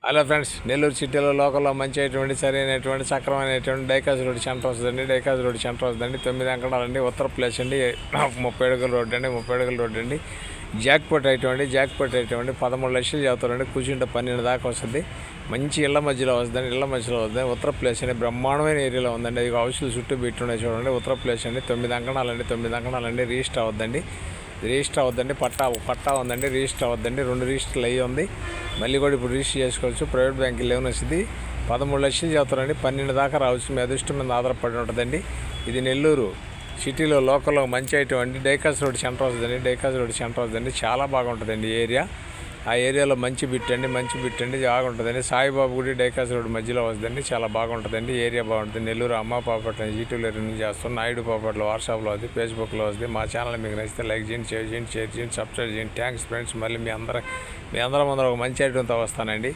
Hello friends, Nellore సిటీలో లోకల్లో మంచి అయినటువంటి సరైనటువంటి సక్రమైనటువంటి డైకాజ్ రోడ్ సెంటర్ వస్తుందండి. డైకాజ్ రోడ్ సెంటర్ వస్తుందండి. 9 అంకణాలండి. ఉత్తర ప్లేస్ అండి. 30 అడుగుల రోడ్డు అండి. 30 అడుగుల రోడ్డు అండి. జాక్పాట్ అయినటువంటి 13 లక్షలు చదువుతారండి. కూర్చుంటే 12 దాకా వస్తుంది. మంచి ఇళ్ల మధ్యలో వస్తుందండి. ఇళ్ల మధ్యలో వస్తుంది. ఉత్తర ప్లేస్ అండి. బ్రహ్మాండమైన ఏరియాలో ఉందండి. అది హౌస్లు చుట్టూ పెట్టున్నాయి చూడండి. ఉత్తర ప్లేస్ అండి. 9 అంకణాలండి. 9 అంకణాలండి. రిజిస్టర్ అవద్దండి. పట్టా ఉందండి. రిజిస్టర్ అవద్దండి. 2 రిజిస్టర్లు అయ్యి ఉంది. మళ్ళీ కూడా ఇప్పుడు రిజిస్టర్ చేసుకోవచ్చు. ప్రైవేట్ బ్యాంకులు లోన్ వస్తుంది. 13 లక్షలు చదువుతారండి. 12 దాకా రావచ్చు. మీ అదృష్టం మీద ఆధారపడి ఉంటుందండి. ఇది నెల్లూరు సిటీలో లోకల్లో మంచి ఐటమ్ అండి. డైకాజ్ రోడ్ సెంటర్ వస్తుందండి. చాలా బాగుంటుందండి ఏరియా. ఆ ఏరియాలో మంచి బిట్ అండి. బాగుంటుందండి. సాయిబాబు గుడి డైకాజ్ రోడ్ మధ్యలో వస్తుందండి. చాలా బాగుంటుందండి. ఏరియా బాగుంటుంది. నెల్లూరు అమ్మ పాపట్ల జీటీలో రిన్యూ చేస్తాం. నాయుడు పాపట్ల వాట్సాప్లో వస్తుంది, ఫేస్బుక్లో వస్తుంది. మా ఛానల్ మీకు నచ్చితే లైక్ చేయండి, షేర్ చేయండి, సబ్స్క్రైబ్ చేయండి. Thanks friends. మళ్ళీ మీ అందరం ముందర ఒక మంచి ఐటమ్తో వస్తానండి.